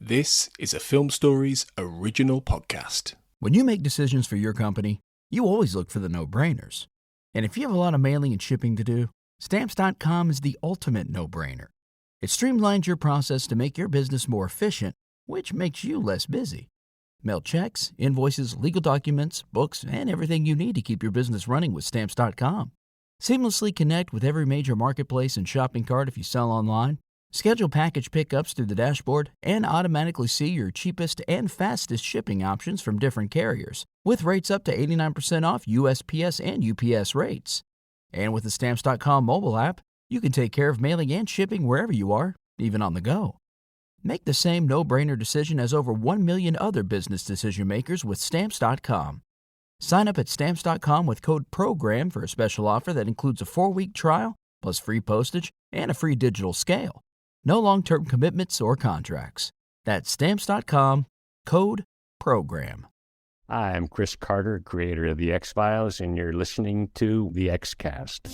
This is a Film Stories original podcast. When you make decisions for your company, you always look for the no-brainers. And if you have a lot of mailing and shipping to do, Stamps.com is the ultimate no-brainer. It streamlines your process to make your business more efficient, which makes you less busy. Mail checks, invoices, legal documents, books, and everything you need to keep your business running with Stamps.com. Seamlessly connect with every major marketplace and shopping cart if you sell online. Schedule package pickups through the dashboard and automatically see your cheapest and fastest shipping options from different carriers, with rates up to 89% off USPS and UPS rates. And with the Stamps.com mobile app, you can take care of mailing and shipping wherever you are, even on the go. Make the same no-brainer decision as over 1 million other business decision makers with Stamps.com. Sign up at Stamps.com with code PROGRAM for a special offer that includes a 4-week trial, plus free postage and a free digital scale. No long-term commitments or contracts. That's Stamps.com, code PROGRAM. Hi, I'm Chris Carter, creator of The X-Files, and you're listening to The X-Cast.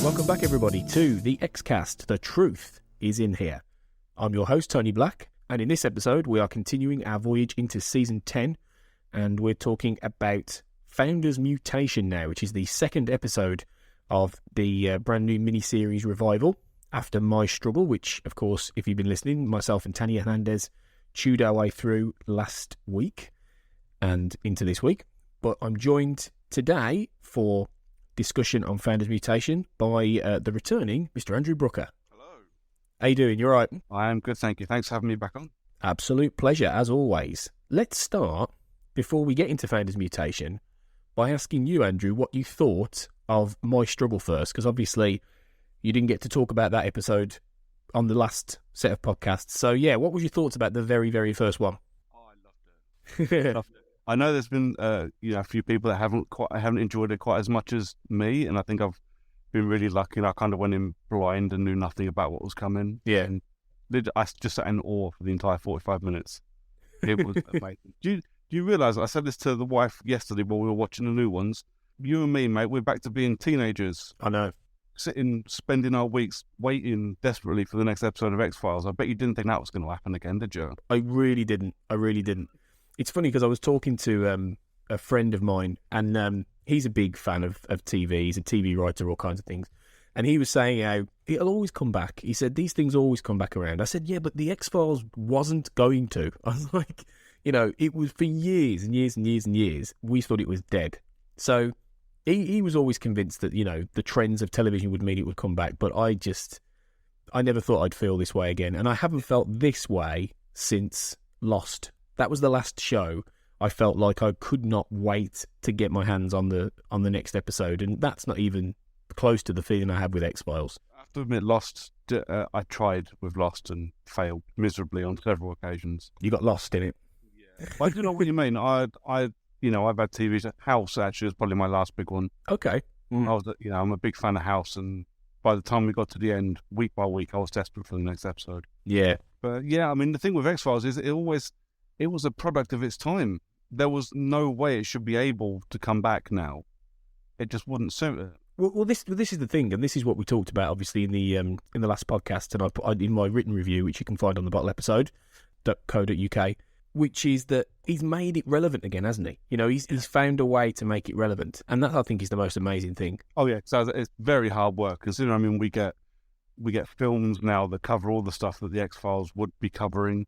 Welcome back, everybody, to The X-Cast. The truth is in here. I'm your host, Tony Black, and in this episode, we are continuing our voyage into Season 10, and we're talking about Founders Mutation now, which is the second episode of the brand new miniseries revival after My Struggle, which, of course, if you've been listening, myself and Tanya Hernandez chewed our way through last week and into this week. But I'm joined today for discussion on Founders Mutation by the returning Mr. Andrew Brooker. How you doing? You all right? I am good, thank you. Thanks for having me back on. Absolute pleasure, as always. Let's start, before we get into Founders Mutation, by asking you, Andrew, what you thought of My Struggle first, because obviously you didn't get to talk about that episode on the last set of podcasts. So, yeah, what was your thoughts about the very, very first one? Oh, I loved it. I know there's been a few people that haven't enjoyed it quite as much as me, and I think I've been really lucky, and I kind of went in blind and knew nothing about what was coming. Yeah. And I just sat in awe for the entire 45 minutes. It was amazing. Do you realise, I said this to the wife yesterday while we were watching the new ones, you and me, mate, we're back to being teenagers. I know. Spending our weeks waiting desperately for the next episode of X-Files. I bet you didn't think that was going to happen again, did you? I really didn't. It's funny because I was talking to a friend of mine, and he's a big fan of TV. He's a TV writer, all kinds of things. And he was saying how it'll always come back. He said, these things always come back around. I said, yeah, but the X-Files wasn't going to. I was like, it was for years and years and years and years, we thought it was dead. So he was always convinced that, the trends of television would mean it would come back. But I never thought I'd feel this way again. And I haven't felt this way since Lost. That was the last show I felt like I could not wait to get my hands on the next episode, and that's not even close to the feeling I had with X-Files. I have to admit, Lost, I tried with Lost and failed miserably on several occasions. You got lost in it. Yeah. I do know what you mean. I've had TV. House, actually, is probably my last big one. Okay. I'm a big fan of House, and by the time we got to the end, week by week, I was desperate for the next episode. Yeah. But yeah, I mean, the thing with X-Files is it was a product of its time. There was no way it should be able to come back now. It just wouldn't suit it. Well, this is the thing, and this is what we talked about, obviously, in the last podcast, and I put in my written review, which you can find on the bottle episode.co.uk, which is that he's made it relevant again, hasn't he? He's found a way to make it relevant, and that, I think, is the most amazing thing. Oh yeah, so it's very hard work, considering, we get films now that cover all the stuff that the X-Files would be covering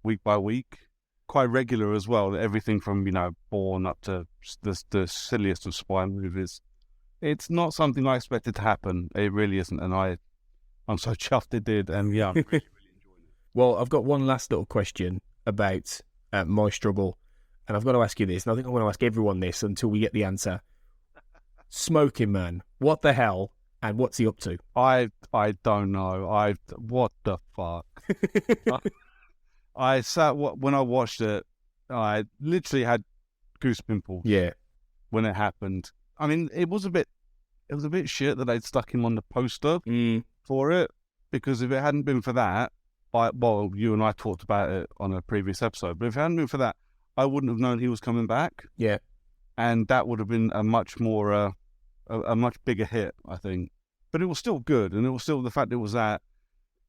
week by week. Quite regular as well, everything from, Bourne up to the silliest of spy movies. It's not something I expected to happen. It really isn't, and I'm so chuffed it did, and yeah, I'm really, really enjoying it. Well, I've got one last little question about My Struggle, and I've got to ask you this, and I think I'm going to ask everyone this until we get the answer. Smoking Man, what the hell, and what's he up to? I don't know. What the fuck? I sat when I watched it. I literally had goose pimples. Yeah, when it happened. I mean, it was a bit shit that they'd stuck him on the poster for it, because if it hadn't been for that, you and I talked about it on a previous episode, but if it hadn't been for that, I wouldn't have known he was coming back. Yeah. And that would have been a much more, a much bigger hit, I think. But it was still good, and it was still the fact it was that,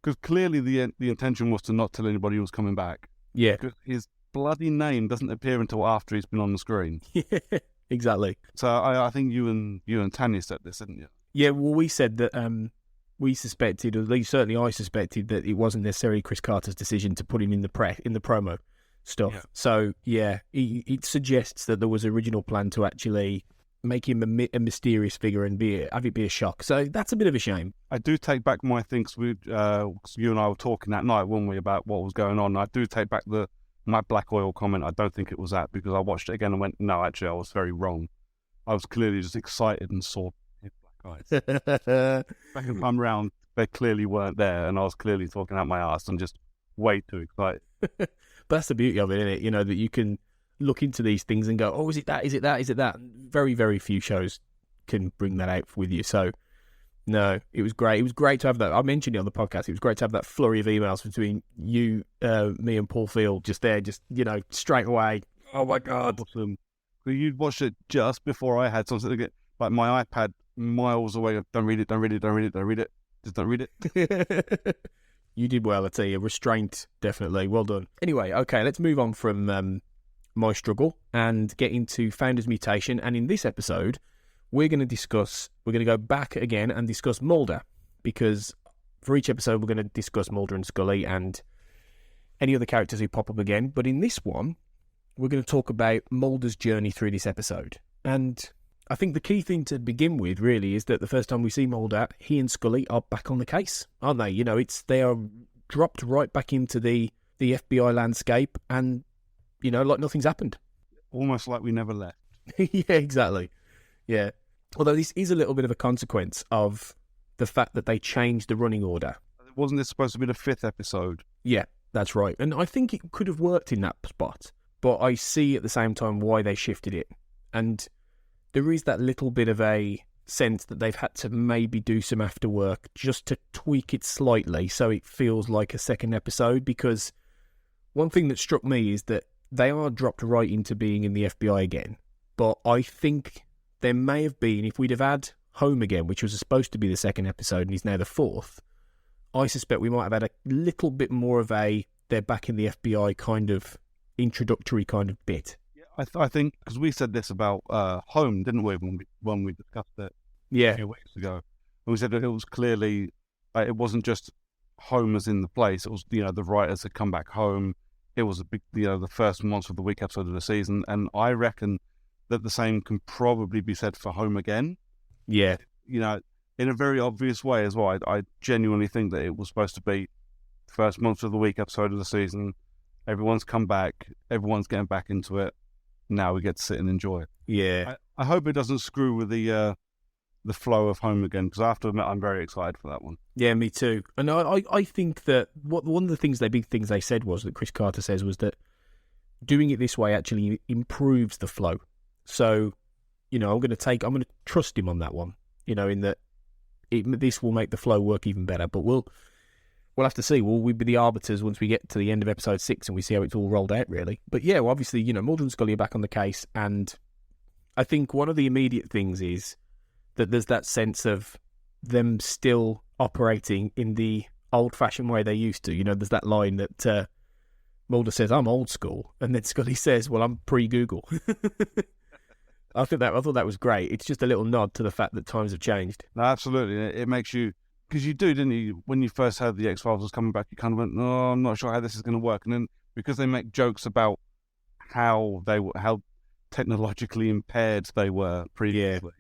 because clearly the intention was to not tell anybody he was coming back. Yeah. Because his bloody name doesn't appear until after he's been on the screen. Yeah, exactly. So I think you and Tanya said this, didn't you? Yeah, well, we said that we suspected, or at least certainly I suspected, that it wasn't necessarily Chris Carter's decision to put him in the promo stuff. Yeah. So, yeah, it suggests that there was an original plan to actually make him a mysterious figure and have it be a shock. So that's a bit of a shame. I do take back my things. You and I were talking that night, weren't we, about what was going on. I do take back my black oil comment. I don't think it was that, because I watched it again and went, no, actually, I was very wrong. I was clearly just excited and saw black eyes. Second time round, they clearly weren't there, and I was clearly talking out my ass and just way too excited. But that's the beauty of it, isn't it? You know, that you can look into these things and go, oh, is it that? Is it that? Is it that? Very, very few shows can bring that out with you. So, no, it was great. It was great to have that. I mentioned it on the podcast. It was great to have that flurry of emails between you, me, and Paul Field just there, straight away. Oh, my God. Awesome. You'd watched it just before I had something to get, like my iPad miles away. Don't read it, don't read it, don't read it, don't read it. Just don't read it. You did well, I tell you. Restraint, definitely. Well done. Anyway, okay, let's move on from my struggle and get into Founders Mutation. And in this episode, we're going to go back again and discuss Mulder, because for each episode, we're going to discuss Mulder and Scully and any other characters who pop up again. But in this one, we're going to talk about Mulder's journey through this episode. And I think the key thing to begin with, really, is that the first time we see Mulder, he and Scully are back on the case, aren't they? You know, they are dropped right back into the FBI landscape, and, you know, like nothing's happened. Almost like we never left. Yeah, exactly. Yeah. Although this is a little bit of a consequence of the fact that they changed the running order. Wasn't this supposed to be the 5th episode? Yeah, that's right. And I think it could have worked in that spot, but I see at the same time why they shifted it. And there is that little bit of a sense that they've had to maybe do some after work just to tweak it slightly so it feels like a second episode, because one thing that struck me is that they are dropped right into being in the FBI again. But I think there may have been, if we'd have had Home again, which was supposed to be the second episode and is now the 4th, I suspect we might have had a little bit more of a they're back in the FBI kind of introductory kind of bit. I think, because we said this about Home, didn't we, when we discussed it a few weeks ago. And we said that it was clearly, it wasn't just Home as in the place. It was, you know, the writers had come back home. It was a big, you know, the first Monster of the Week episode of the season. And I reckon that the same can probably be said for Home again. Yeah. You know, in a very obvious way as well. I genuinely think that it was supposed to be the first Monster of the Week episode of the season. Everyone's come back. Everyone's getting back into it. Now we get to sit and enjoy it. Yeah. I hope it doesn't screw with the flow of Home again, because I have to admit I'm very excited for that one. Yeah, me too. And I think that one of the big things they said was, that Chris Carter says, was that doing it this way actually improves the flow. So, you know, I'm going to trust him on that one, you know, in that this will make the flow work even better. But we'll have to see. Will we be the arbiters once we get to the end of episode 6 and we see how it's all rolled out, really? But yeah, well, obviously, you know, Mulder and Scully are back on the case, and I think one of the immediate things is that there's that sense of them still operating in the old-fashioned way they used to. You know, there's that line that Mulder says, "I'm old school," and then Scully says, "Well, I'm pre-Google." I thought that was great. It's just a little nod to the fact that times have changed. No, absolutely. It makes you, because you do, didn't you? When you first heard the X-Files was coming back, you kind of went, "No, I'm not sure how this is going to work." And then because they make jokes about how technologically impaired they were previously,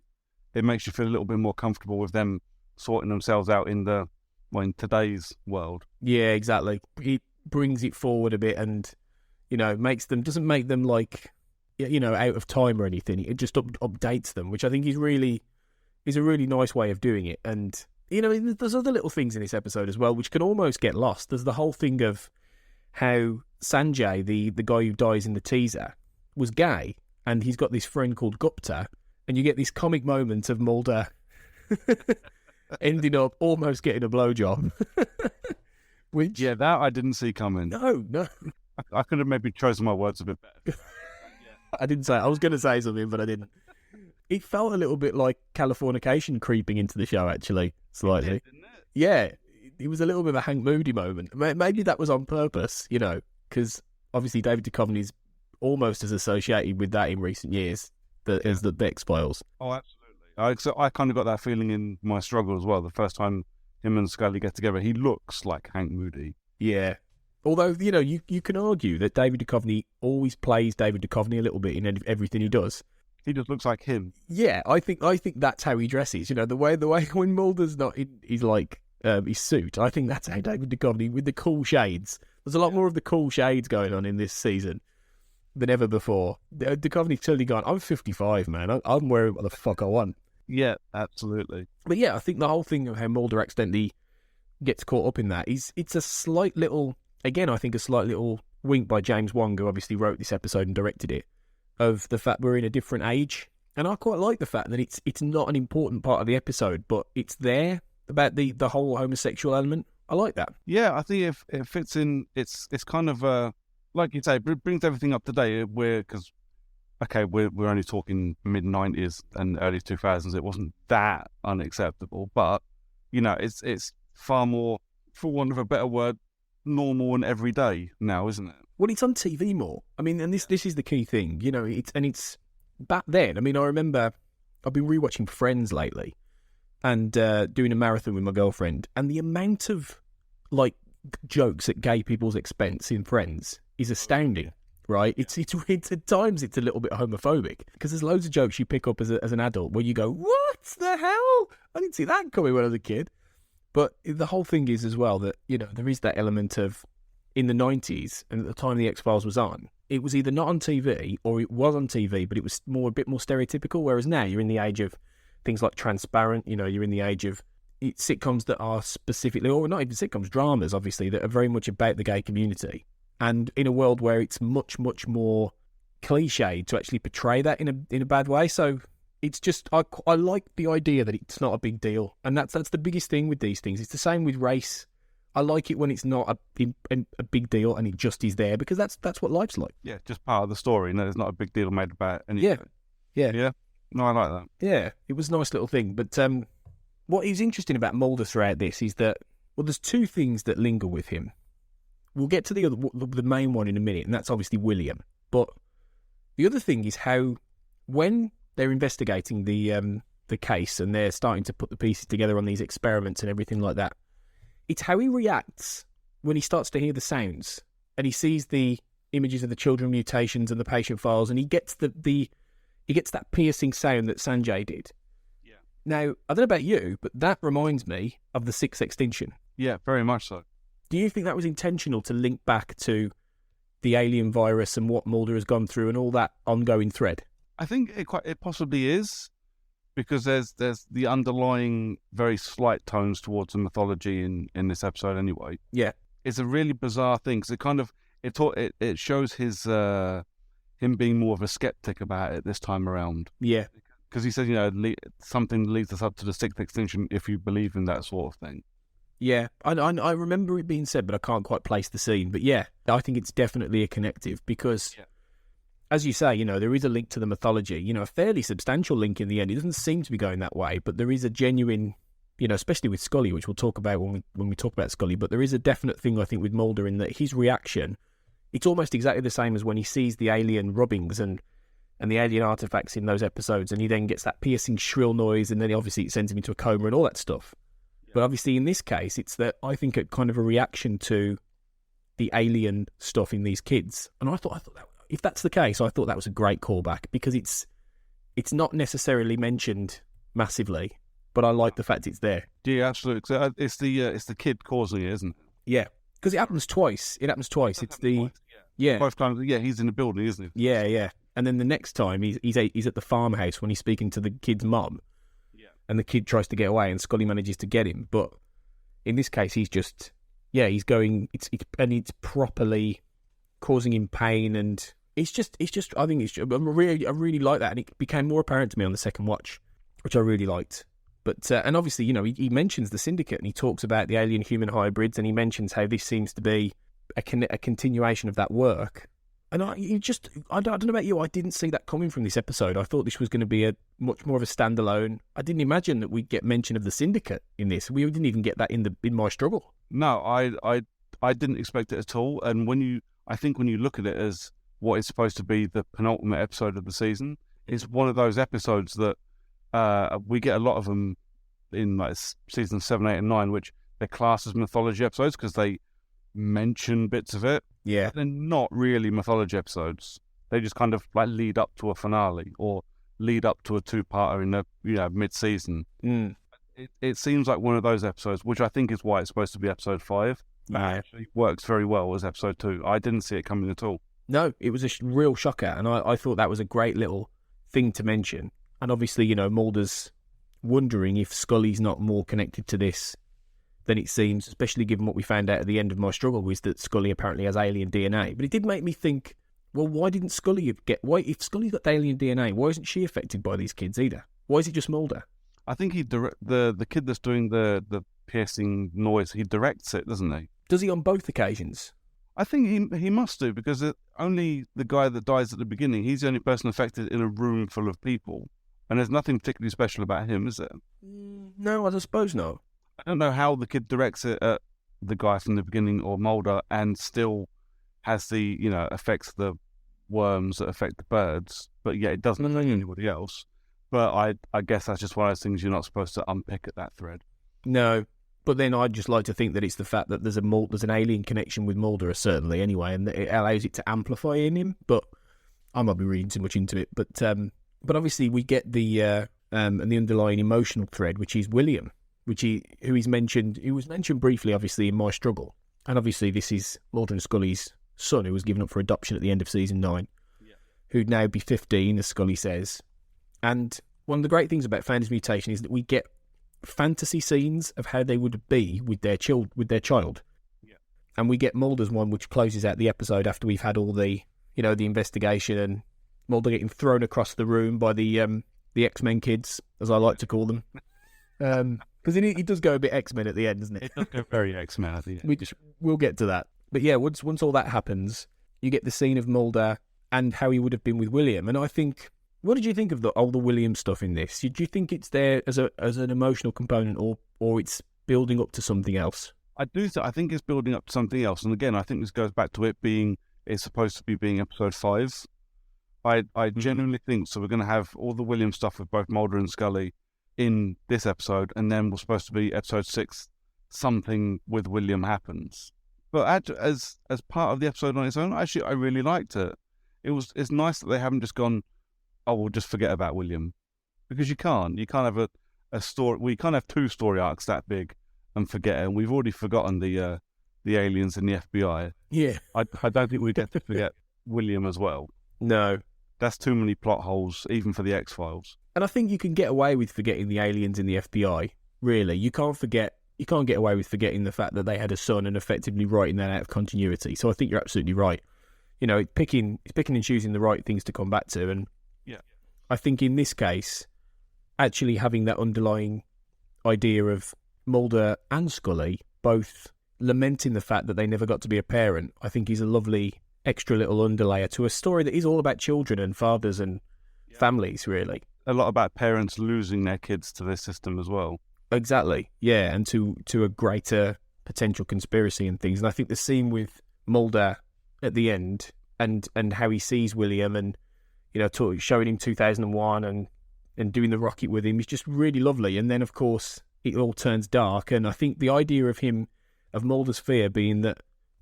it makes you feel a little bit more comfortable with them sorting themselves out in today's world. Yeah, exactly. It brings it forward a bit, and, you know, doesn't make them like, you know, out of time or anything. It just updates them, which I think is a really nice way of doing it. And, you know, there's other little things in this episode as well which can almost get lost. There's the whole thing of how Sanjay, the guy who dies in the teaser, was gay, and he's got this friend called Gupta, and you get this comic moment of Mulder ending up almost getting a blowjob Which Yeah, that I didn't see coming. no, I could have maybe chosen my words a bit better. I didn't say. I was going to say something, but I didn't. It felt a little bit like Californication creeping into the show, actually, slightly. Didn't it? Yeah, it was a little bit of a Hank Moody moment. Maybe that was on purpose, because obviously David Duchovny's almost as associated with that in recent years as the X-Files. Oh, absolutely. I kind of got that feeling in My Struggle as well. The first time him and Scully get together, he looks like Hank Moody. Yeah. Although, you can argue that David Duchovny always plays David Duchovny a little bit in everything he does. He just looks like him. Yeah, I think that's how he dresses. The way when Mulder's not in his suit, I think that's how David Duchovny, with the cool shades. There's a lot more of the cool shades going on in this season than ever before. Duchovny's totally gone, I'm 55, man. I'm wearing what the fuck I want. Yeah, absolutely. But yeah, I think the whole thing of how Mulder accidentally gets caught up in that it's a slight little, again, I think a slight little wink by James Wan, who obviously wrote this episode and directed it, of the fact we're in a different age. And I quite like the fact that it's not an important part of the episode, but it's there about the whole homosexual element. I like that. Yeah, I think if it fits in, it's kind of like you say, it brings everything up to date. We're only talking mid-90s and early 2000s. It wasn't that unacceptable, but it's far more, for want of a better word, normal and everyday now, isn't it? Well, it's on TV more. I mean, and this is the key thing, it's back then. I mean, I remember I've been rewatching Friends lately and doing a marathon with my girlfriend, and the amount of jokes at gay people's expense in Friends is astounding, right? It's at times it's a little bit homophobic because there's loads of jokes you pick up as an adult where you go, what the hell? I didn't see that coming when I was a kid. But the whole thing is as well that, there is that element of, in the 90s, and at the time the X-Files was on, it was either not on TV or it was on TV, but it was a bit more stereotypical, whereas now you're in the age of things like Transparent, you're in the age of sitcoms that are specifically, or not even sitcoms, dramas, obviously, that are very much about the gay community. And in a world where it's much, much more cliched to actually portray that in a bad way. So it's just, I like the idea that it's not a big deal. And that's the biggest thing with these things. It's the same with race. I like it when it's not a big deal and it just is there, because that's what life's like. Yeah, just part of the story. No, there's not a big deal made about anything. Yeah. No, I like that. Yeah, it was a nice little thing. But what is interesting about Mulder throughout this is that, well, there's two things that linger with him. We'll get to the main one in a minute, and that's obviously William. But the other thing is how, when they're investigating the case and they're starting to put the pieces together on these experiments and everything like that, it's how he reacts when he starts to hear the sounds and he sees the images of the children mutations and the patient files, and he gets he gets that piercing sound that Sanjay did. Yeah. Now, I don't know about you, but that reminds me of the Sixth Extinction. Yeah, very much so. Do you think that was intentional to link back to the alien virus and what Mulder has gone through and all that ongoing thread? I think it possibly is, because there's the underlying very slight tones towards the mythology in this episode anyway. Yeah. It's a really bizarre thing, because it shows his him being more of a skeptic about it this time around. Yeah. Because he says, something leads us up to the Sixth Extinction if you believe in that sort of thing. Yeah, I remember it being said, but I can't quite place the scene. But yeah, I think it's definitely a connective because, as you say, there is a link to the mythology, a fairly substantial link in the end. It doesn't seem to be going that way, but there is a genuine, especially with Scully, which we'll talk about when we talk about Scully, but there is a definite thing, I think, with Mulder in that his reaction, it's almost exactly the same as when he sees the alien rubbings and the alien artifacts in those episodes, and he then gets that piercing shrill noise, and then obviously it sends him into a coma and all that stuff. But obviously in this case, it's that I think a kind of a reaction to the alien stuff in these kids. And I thought that, if that's the case, I thought that was a great callback, because it's not necessarily mentioned massively, but I like the fact it's there. Yeah, absolutely. It's the kid causing it, isn't it? Yeah, because it happens twice. It's the both times. Yeah, he's in the building, isn't he? Yeah. And then the next time he's at the farmhouse when he's speaking to the kid's mum. And the kid tries to get away, and Scully manages to get him. But in this case, he's just, he's going. It's properly causing him pain, and it's just. I really like that, and it became more apparent to me on the second watch, which I really liked. But and obviously, he mentions the Syndicate, and he talks about the alien-human hybrids, and he mentions how this seems to be a continuation of that work. And I don't know about you, I didn't see that coming from this episode. I thought this was going to be a much more of a standalone. I didn't imagine that we'd get mention of the Syndicate in this. We didn't even get that in My Struggle. No, I didn't expect it at all. And when you look at it as what is supposed to be the penultimate episode of the season, it's one of those episodes that we get a lot of them in like season 7, 8, and 9, which they're classed as mythology episodes because they mention bits of it. Yeah. They're not really mythology episodes. They just kind of like lead up to a finale or lead up to a two-parter in the mid-season. It seems like one of those episodes, which I think is why it's supposed to be episode 5. That actually works very well as episode 2. I didn't see it coming at all. No, it was a real shocker, and I thought that was a great little thing to mention. And obviously, Mulder's wondering if Scully's not more connected to this than it seems, especially given what we found out at the end of My Struggle, was that Scully apparently has alien DNA. But it did make me think, well, why didn't Scully if Scully's got alien DNA, why isn't she affected by these kids either? Why is it just Mulder? I think the kid that's doing the piercing noise, he directs it, doesn't he? Does he on both occasions? I think he must do, because only the guy that dies at the beginning, he's the only person affected in a room full of people. And there's nothing particularly special about him, is there? No, I suppose not. I don't know how the kid directs it at the guy from the beginning or Mulder and still has the, affects the worms that affect the birds, but yet it doesn't affect anybody else. But I guess that's just one of those things you're not supposed to unpick at that thread. No, but then I'd just like to think that it's the fact that there's an alien connection with Mulder, certainly, anyway, and that it allows it to amplify in him, but I might be reading too much into it. But obviously we get the underlying emotional thread, which is William, who was mentioned briefly, obviously, in My Struggle. And obviously this is Mulder and Scully's son, who was given up for adoption at the end of season 9, who'd now be 15, as Scully says. And one of the great things about Founders Mutation is that we get fantasy scenes of how they would be with their child. Yeah. And we get Mulder's one, which closes out the episode after we've had all the investigation and Mulder getting thrown across the room by the X-Men kids, as I like to call them. Because he does go a bit X-Men at the end, doesn't it? It does go very X-Men at the end. We'll get to that. But yeah, once all that happens, you get the scene of Mulder and how he would have been with William. And I think, what did you think of all the William stuff in this? Do you think it's there as an emotional component, or it's building up to something else? I do. I think it's building up to something else. And again, I think this goes back to it's supposed to be being episode 5. I genuinely think so. We're going to have all the William stuff with both Mulder and Scully in this episode, and then we're supposed to be episode 6. Something with William happens, but as part of the episode on its own, actually, I really liked it. It's nice that they haven't just gone, oh, we'll just forget about William, because you can't have a story. We can't have 2 story arcs that big and forget it. And we've already forgotten the aliens in the FBI. Yeah, I don't think we get to forget William as well. No. That's too many plot holes, even for the X-Files. And I think you can get away with forgetting the aliens in the FBI, really. You can't get away with forgetting the fact that they had a son and effectively writing that out of continuity. So I think you're absolutely right. It's picking and choosing the right things to come back to. And yeah, I think in this case, actually having that underlying idea of Mulder and Scully both lamenting the fact that they never got to be a parent, I think is a lovely extra little underlayer to a story that is all about children and fathers and families, really. A lot about parents losing their kids to this system as well. Exactly, yeah, and to a greater potential conspiracy and things. And I think the scene with Mulder at the end and how he sees William and, showing him 2001 and doing the rocket with him is just really lovely. And then, of course, it all turns dark. And I think the idea of Mulder's fear being that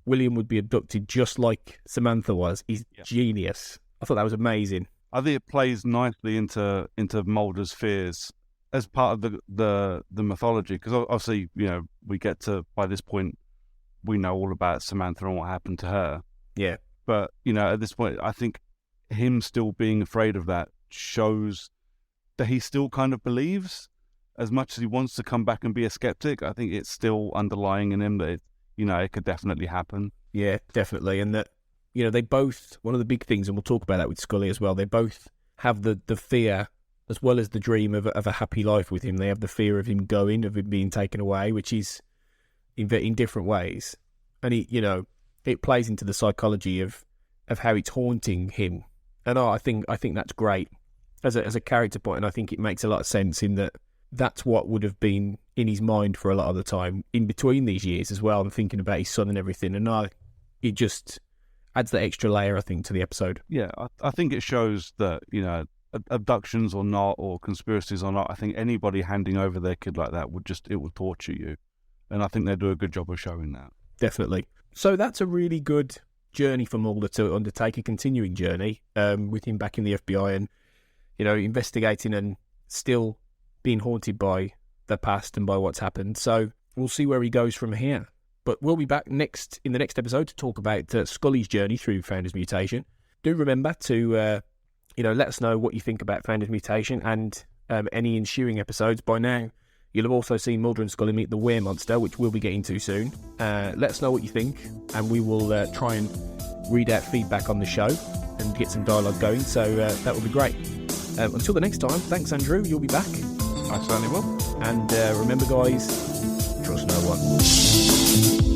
William would be abducted just like Samantha was is genius. I thought that was amazing. I think it plays nicely into Mulder's fears as part of the mythology, because obviously, we get to, by this point, we know all about Samantha and what happened to her. Yeah. But, at this point, I think him still being afraid of that shows that he still kind of believes, as much as he wants to come back and be a skeptic. I think it's still underlying in him that it could definitely happen. Yeah, definitely. And that, they both, one of the big things, and we'll talk about that with Scully as well, they both have the fear as well as the dream of a happy life with him, they have the fear of him going, of him being taken away, which is in different ways. And it plays into the psychology of how it's haunting him. And I think that's great as a character point, and I think it makes a lot of sense in that that's what would have been in his mind for a lot of the time in between these years as well, and thinking about his son and everything. And it just adds that extra layer, I think, to the episode. Yeah, I think it shows that, abductions or not, or conspiracies or not, I think anybody handing over their kid like that would torture you. And I think they do a good job of showing that. Definitely. So that's a really good journey for Mulder to undertake, a continuing journey with him back in the FBI and, investigating and still being haunted by the past and by what's happened. So we'll see where he goes from here. But we'll be back in the next episode to talk about Scully's journey through Founder's Mutation. Do remember to, let us know what you think about Founder's Mutation and any ensuing episodes. By now, you'll have also seen Mulder and Scully meet the Were-Monster, which we'll be getting to soon. Let us know what you think, and we will try and read out feedback on the show and get some dialogue going. So that will be great. Until the next time, thanks, Andrew. You'll be back. I certainly will. And remember, guys, trust no one.